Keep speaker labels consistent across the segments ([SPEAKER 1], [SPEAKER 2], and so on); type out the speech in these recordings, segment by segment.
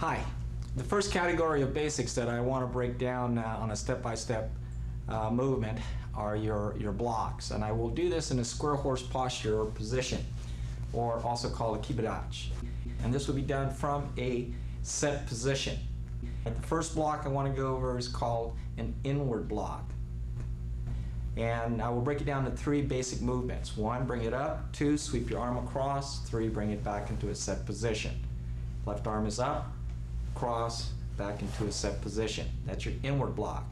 [SPEAKER 1] Hi. The first category of basics that I want to break down on a step-by-step movement are your blocks, and I will do this in a square horse posture or position, or also called a kibadachi. And this will be done from a set position. The first block I want to go over is called an inward block. And I will break it down to three basic movements. 1, bring it up. 2, sweep your arm across. 3, bring it back into a set position. Left arm is up, cross, back into a set position. That's your inward block,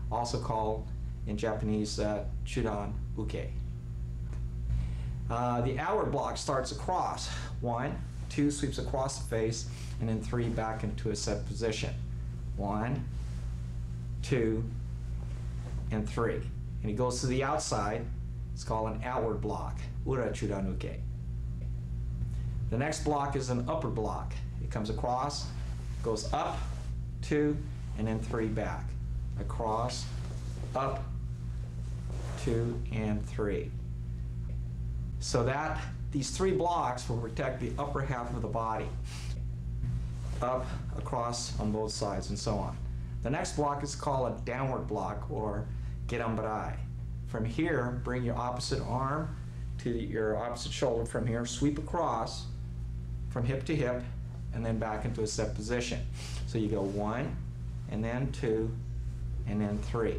[SPEAKER 1] also called in Japanese chudan uke. The outward block starts across. 1, 2, sweeps across the face, and then 3, back into a set position. 1, 2, and 3. And he goes to the outside. It's called an outward block, ura chudan uke. The next block is an upper block. It comes across, goes up, 2, and then 3 back. Across, up, 2, and 3. So that these 3 blocks will protect the upper half of the body. Up, across, on both sides, and so on. The next block is called a downward block, or gerambarai. From here, bring your opposite arm to your opposite shoulder from here, sweep across from hip to hip, and then back into a set position. So you go 1, and then 2, and then 3.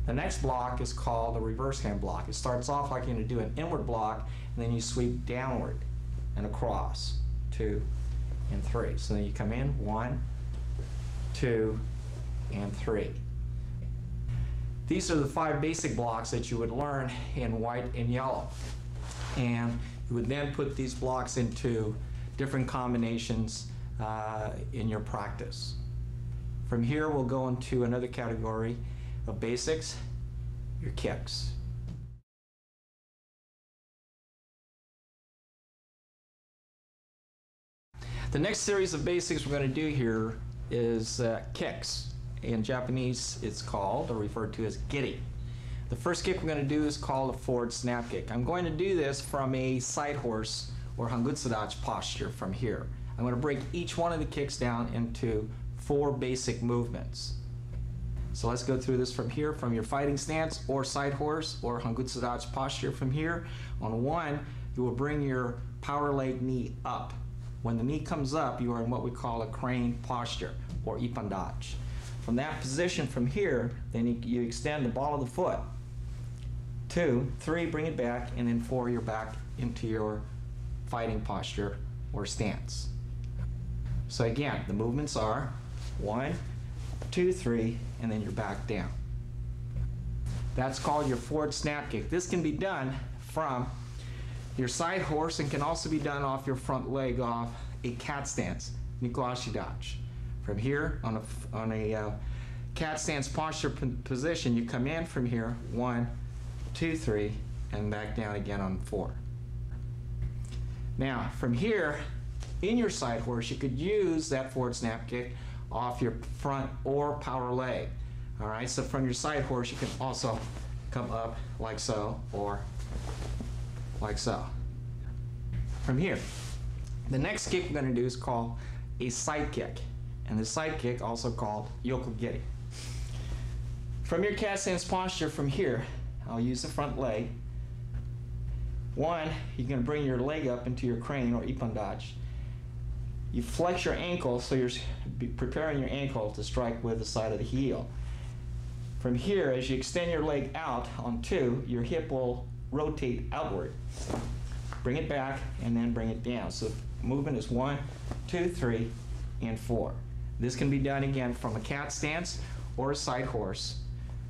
[SPEAKER 1] The next block is called a reverse hand block. It starts off like you're going to do an inward block, and then you sweep downward and across, 2, and 3. So then you come in 1, 2, and 3. These are the 5 basic blocks that you would learn in white and yellow. And you would then put these blocks into different combinations in your practice. From here, we'll go into another category of basics, your kicks. The next series of basics we're going to do here is kicks. In Japanese, it's called, or referred to as giri. The first kick we're going to do is called a forward snap kick. I'm going to do this from a side horse or hangutsudachi posture from here. I'm going to break each one of the kicks down into 4 basic movements. So let's go through this from here, from your fighting stance or side horse or hangutsudachi posture from here. On 1, you will bring your power leg knee up. When the knee comes up, you are in what we call a crane posture or ippandachi. From that position from here, then you extend the ball of the foot. 2, 3, bring it back, and then 4, you're back into your fighting posture or stance. So again, the movements are 1, 2, 3, and then you're back down. That's called your forward snap kick. This can be done from your side horse and can also be done off your front leg off a cat stance, nikuashidachi. From here, on a cat stance posture position, you come in from here, 1, 2, 3, and back down again on 4. Now, from here, in your side horse, you could use that forward snap kick off your front or power leg. All right, so from your side horse, you can also come up like so, or like so. From here, the next kick we're going to do is called a side kick. And the side kick, also called yokogiri. From your cat stance posture from here, I'll use the front leg. 1, you're going to bring your leg up into your crane or ippandachi. You flex your ankle, so you're preparing your ankle to strike with the side of the heel. From here, as you extend your leg out on 2, your hip will rotate outward. Bring it back and then bring it down. So movement is 1, 2, 3, and 4. This can be done again from a cat stance or a side horse,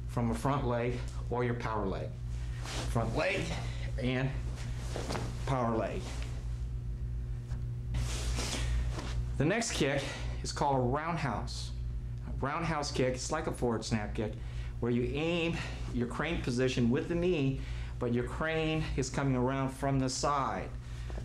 [SPEAKER 1] from a front leg or your power leg. Front leg and power leg. The next kick is called a roundhouse. A roundhouse kick, it's like a forward snap kick, where you aim your crane position with the knee, but your crane is coming around from the side.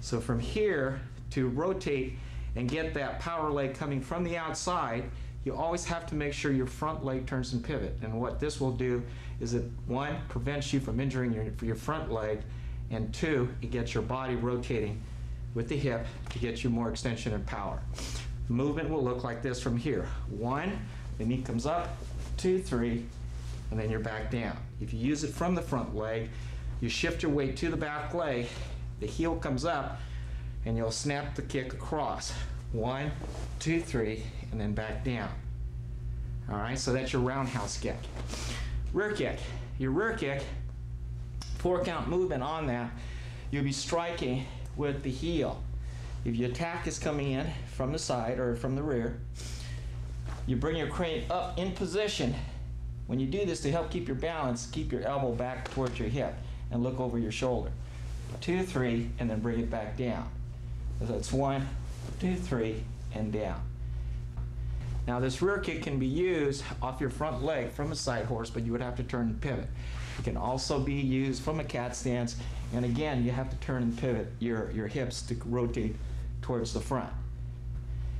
[SPEAKER 1] So from here, to rotate and get that power leg coming from the outside, you always have to make sure your front leg turns and pivot. And what this will do is it, 1, prevents you from injuring your front leg, and 2, it gets your body rotating with the hip to get you more extension and power. The movement will look like this from here. 1, the knee comes up, 2, 3, and then you're back down. If you use it from the front leg, you shift your weight to the back leg, the heel comes up, and you'll snap the kick across. 1, 2, 3, and then back down. All right, so that's your roundhouse kick. Rear kick. Your rear kick, 4-count movement on that, you'll be striking with the heel. If your attack is coming in from the side or from the rear, you bring your crane up in position. When you do this, to help keep your balance, keep your elbow back towards your hip and look over your shoulder. 2, 3, and then bring it back down. So it's 1, 2, 3, and down. Now this rear kick can be used off your front leg from a side horse, but you would have to turn and pivot. It can also be used from a cat stance, and again, you have to turn and pivot your hips to rotate towards the front.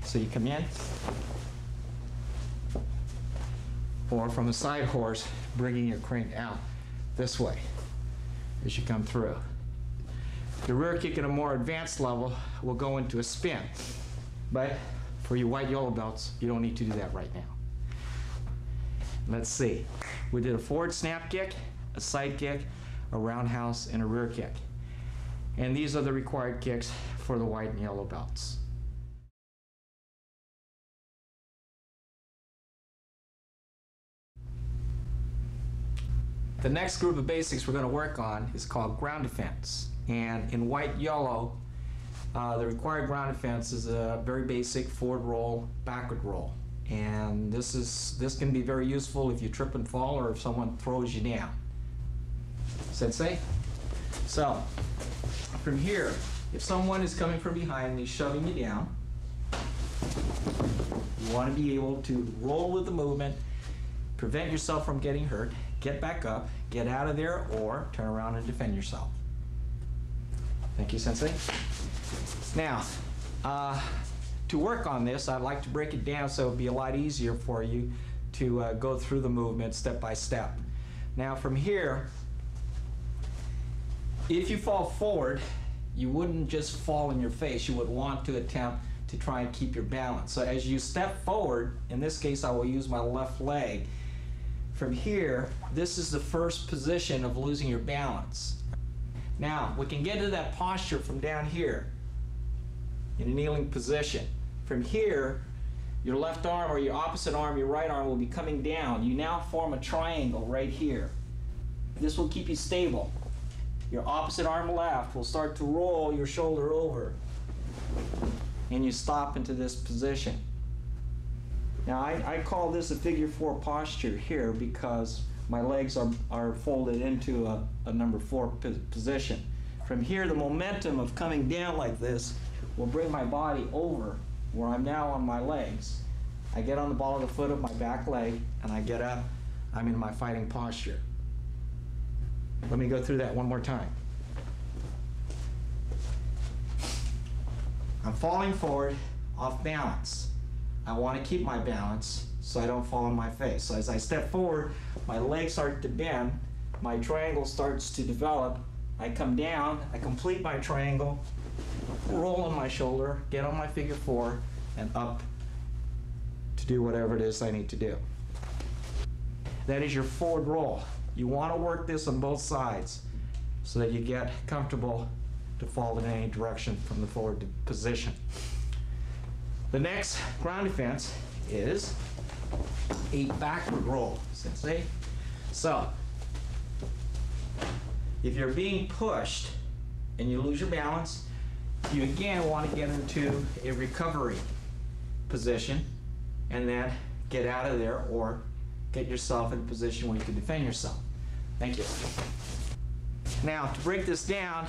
[SPEAKER 1] So you come in, or from a side horse, bringing your crane out this way as you come through. The rear kick at a more advanced level will go into a spin, but for you white yellow belts, you don't need to do that right now. Let's see. We did a forward snap kick, a side kick, a roundhouse, and a rear kick. And these are the required kicks for the white and yellow belts. The next group of basics we're going to work on is called ground defense. And in white yellow, the required ground defense is a very basic forward roll, backward roll. And this can be very useful if you trip and fall or if someone throws you down. Sensei? So, from here, if someone is coming from behind and he's shoving you down, you want to be able to roll with the movement, prevent yourself from getting hurt, get back up, get out of there, or turn around and defend yourself. Thank you, Sensei. Now, to work on this, I'd like to break it down so it would be a lot easier for you to go through the movement step by step. Now, from here, if you fall forward, you wouldn't just fall in your face. You would want to attempt to try and keep your balance. So as you step forward, in this case I will use my left leg. From here, this is the first position of losing your balance. Now, we can get into that posture from down here in a kneeling position. From here, your left arm or your opposite arm, your right arm will be coming down. You now form a triangle right here. This will keep you stable. Your opposite arm left will start to roll your shoulder over, and you stop into this position. Now I call this a figure 4 posture here because my legs are folded into a number 4 position. From here, the momentum of coming down like this will bring my body over where I'm now on my legs. I get on the ball of the foot of my back leg and I get up. I'm in my fighting posture. Let me go through that one more time. I'm falling forward off balance. I want to keep my balance so I don't fall on my face. So as I step forward, my legs start to bend, my triangle starts to develop. I come down, I complete my triangle, roll on my shoulder, get on my figure 4, and up to do whatever it is I need to do. That is your forward roll. You want to work this on both sides so that you get comfortable to fall in any direction from the forward position. The next ground defense is a backward roll, Sensei. So, if you're being pushed and you lose your balance, you again want to get into a recovery position and then get out of there or get yourself in a position where you can defend yourself. Thank you. Now, to break this down,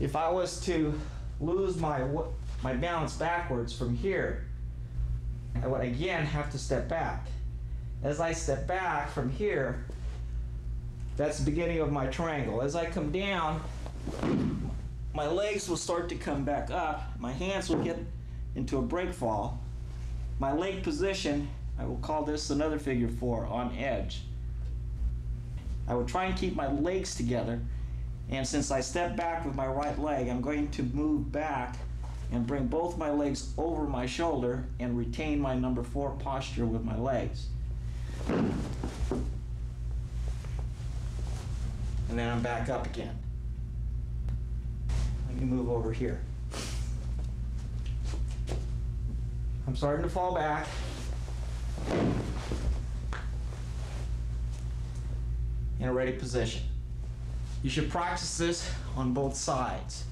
[SPEAKER 1] if I was to lose my balance backwards from here, I would again have to step back. As I step back from here, that's the beginning of my triangle. As I come down, my legs will start to come back up. My hands will get into a break fall. My leg position, I will call this another figure 4, on edge. I will try and keep my legs together, and since I step back with my right leg, I'm going to move back and bring both my legs over my shoulder and retain my number 4 posture with my legs. And then I'm back up again. Let me move over here. I'm starting to fall back. In a ready position. You should practice this on both sides.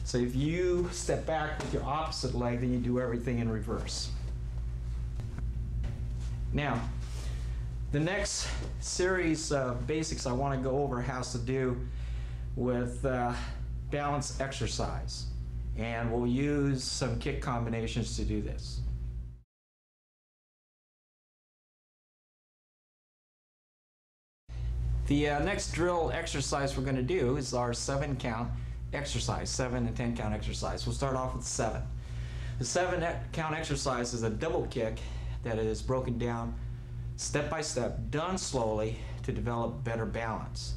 [SPEAKER 1] So if you step back with your opposite leg, then you do everything in reverse. Now, the next series of basics I want to go over has to do with balance exercise. And we'll use some kick combinations to do this. The next drill exercise we're going to do is our 7-count exercise, 7 and 10 count exercise. We'll start off with 7. The 7-count exercise is a double kick that is broken down step by step, done slowly to develop better balance.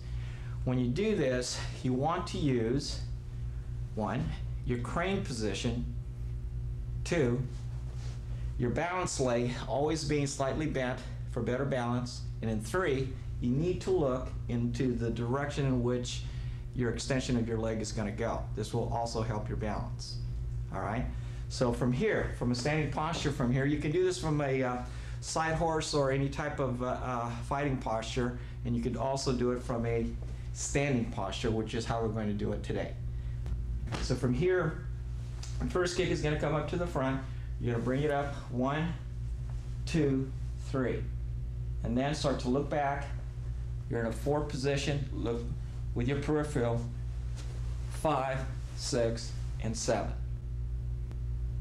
[SPEAKER 1] When you do this, you want to use 1, your crane position, 2, your balance leg always being slightly bent for better balance, and then 3, you need to look into the direction in which your extension of your leg is going to go. This will also help your balance. All right? So from here, from a standing posture from here, you can do this from a side horse or any type of fighting posture, and you could also do it from a standing posture, which is how we're going to do it today. So from here, the first kick is going to come up to the front. You're going to bring it up, 1, 2, 3. And then start to look back. You're in a 4 position, look with your peripheral, 5, 6, and 7.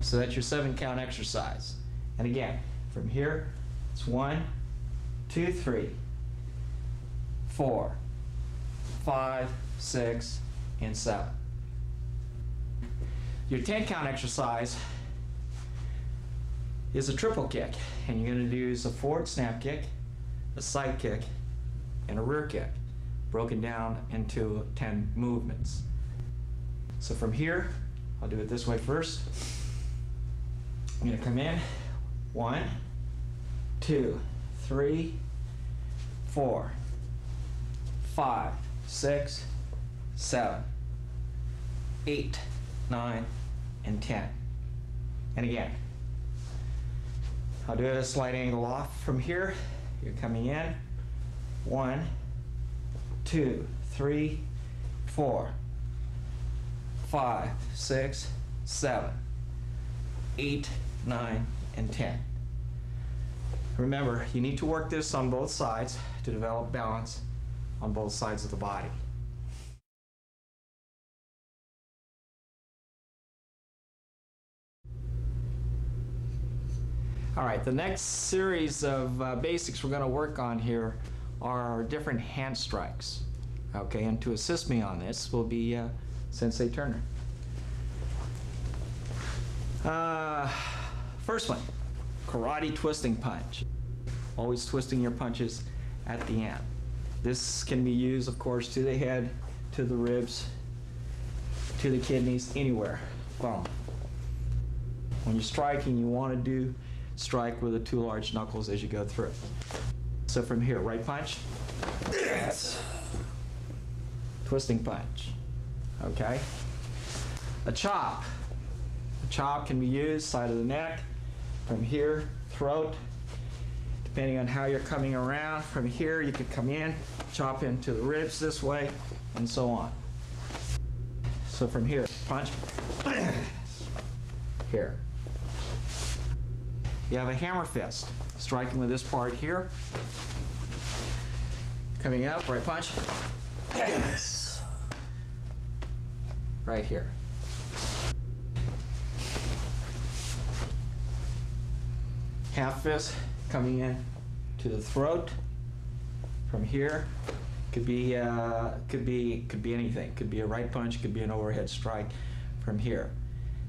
[SPEAKER 1] So that's your 7-count exercise. And again, from here, it's 1, 2, 3, 4, 5, 6, and 7. Your 10-count exercise is a triple kick, and you're going to use a forward snap kick, a side kick, and a rear kick, broken down into 10 movements. So from here, I'll do it this way first. I'm going to come in, 1, 2, 3, 4, 5, 6, 7, 8, 9, and 10. And again, I'll do a slight angle off from here. You're coming in, 1, 2, 3, 4, 5, 6, 7, 8, 9, and 10. Remember, you need to work this on both sides to develop balance on both sides of the body. All right, the next series of basics we're going to work on here are different hand strikes. Okay, and to assist me on this will be Sensei Turner. First one, karate twisting punch. Always twisting your punches at the end. This can be used, of course, to the head, to the ribs, to the kidneys, anywhere. Boom. When you're striking, you want to strike with the 2 large knuckles as you go through. So from here, right punch, twisting punch, okay? A chop. A chop can be used side of the neck, from here, throat, depending on how you're coming around. From here, you could come in, chop into the ribs this way, and so on. So from here, punch, here. You have a hammer fist, striking with this part here. Coming up, right punch. Yes. Right here. Half fist coming in to the throat. From here, could be anything. Could be a right punch, could be an overhead strike from here.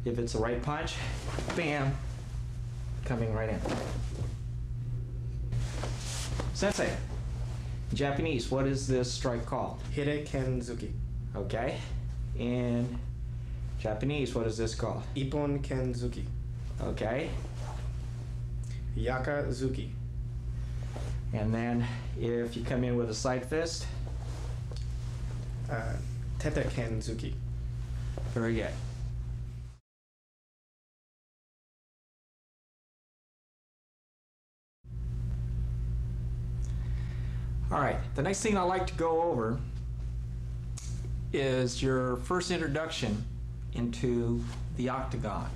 [SPEAKER 1] If it's a right punch, bam, coming right in. Sensei, in Japanese, what is this strike called?
[SPEAKER 2] Hire Kenzuki.
[SPEAKER 1] Okay. In Japanese, what is this called?
[SPEAKER 2] Ippon kenzuki.
[SPEAKER 1] Okay.
[SPEAKER 2] Yakazuki.
[SPEAKER 1] And then if you come in with a side fist,
[SPEAKER 2] Tete kenzuki.
[SPEAKER 1] very good. All right, the next thing I'd like to go over is your first introduction into the octagon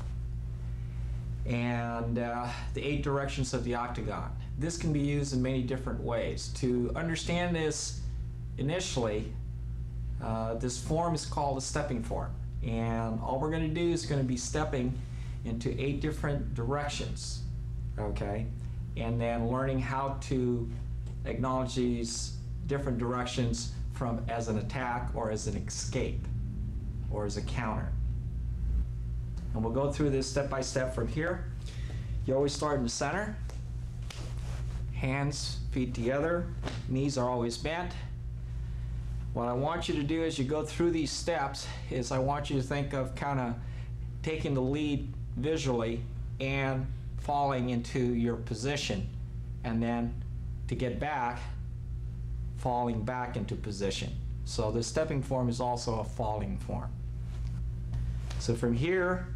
[SPEAKER 1] and the 8 directions of the octagon. This can be used in many different ways. To understand this initially, this form is called a stepping form, and all we're going to do is going to be stepping into 8 different directions, okay, and then learning how to acknowledge these different directions from as an attack or as an escape or as a counter. And we'll go through this step by step from here. You always start in the center, hands, feet together, knees are always bent. What I want you to do as you go through these steps is I want you to think of kind of taking the lead visually and falling into your position, and then to get back, falling back into position. So the stepping form is also a falling form. So from here,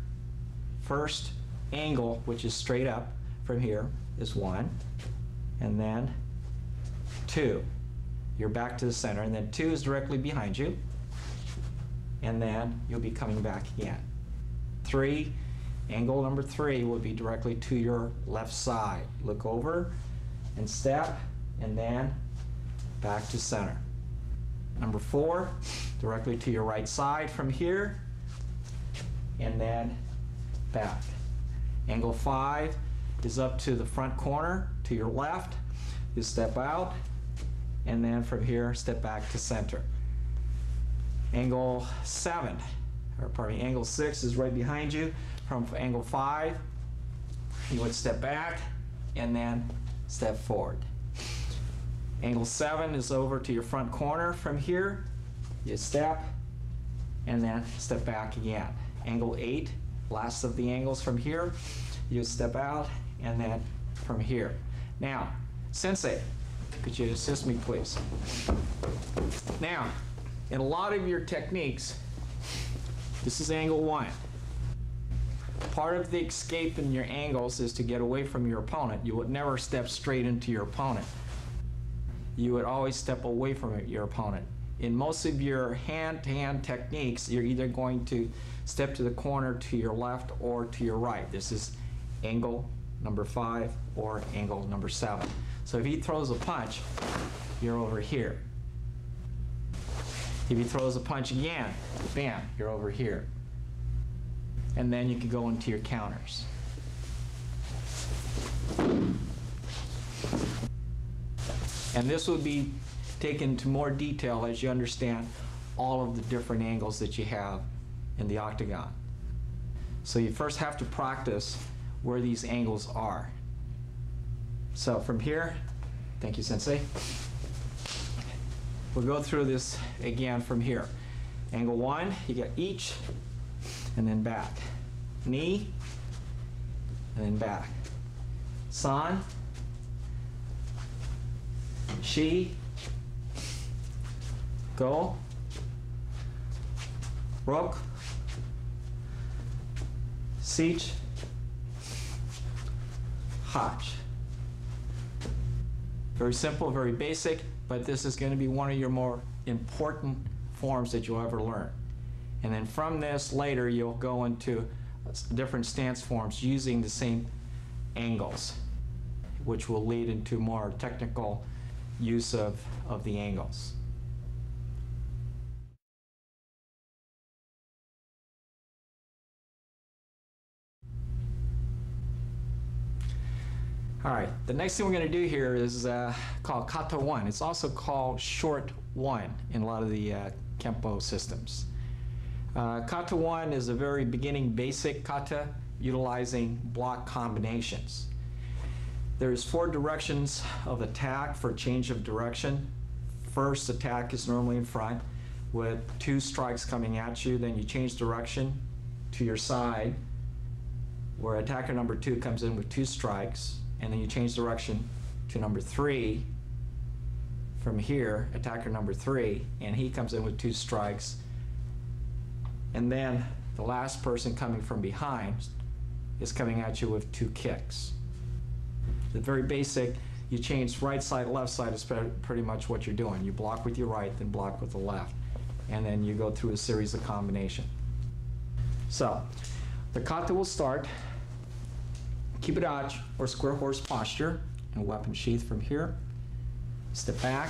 [SPEAKER 1] first angle, which is straight up from here, is 1, and then 2. You're back to the center, and then 2 is directly behind you, and then you'll be coming back again. 3, angle number 3 will be directly to your left side. Look over and step, and then back to center. Number 4, directly to your right side from here, and then back. Angle 5 is up to the front corner to your left. You step out, and then from here, step back to center. Angle 7, or pardon me, angle 6 is right behind you. From angle 5, you would step back, and then step forward. Angle 7 is over to your front corner from here. You step, and then step back again. Angle 8, last of the angles from here. You step out, and then from here. Now, Sensei, could you assist me, please? Now, in a lot of your techniques, this is angle 1. Part of the escape in your angles is to get away from your opponent. You would never step straight into your opponent. You would always step away from your opponent. In most of your hand-to-hand techniques, you're either going to step to the corner to your left or to your right. This is angle number 5 or angle number 7. So if he throws a punch, you're over here. If he throws a punch again, bam, you're over here. And then you can go into your counters. And this will be taken into more detail as you understand all of the different angles that you have in the octagon. So you first have to practice where these angles are. So from here, thank you, Sensei. We'll go through this again from here. Angle 1, you get each, and then back. Knee, and then back. San, Shi, Go, Rok, Sich, Hach. Very simple, very basic, but this is going to be one of your more important forms that you'll ever learn. And then from this, later, you'll go into different stance forms using the same angles, which will lead into more technical use of the angles. All right, the next thing we're going to do here is called kata 1. It's also called short 1 in a lot of the Kempo systems. Kata 1 is a very beginning basic kata utilizing block combinations. There's 4 directions of attack for change of direction. First attack is normally in front with 2 strikes coming at you, then you change direction to your side, where attacker number 2 comes in with 2 strikes, and then you change direction to number 3 from here, attacker number 3, and he comes in with 2 strikes. And then the last person coming from behind is coming at you with 2 kicks. The very basic, you change right side, left side is pretty much what you're doing. You block with your right, then block with the left. And then you go through a series of combination. So, the kata will start, kibudachi or square horse posture, and weapon sheath from here. Step back,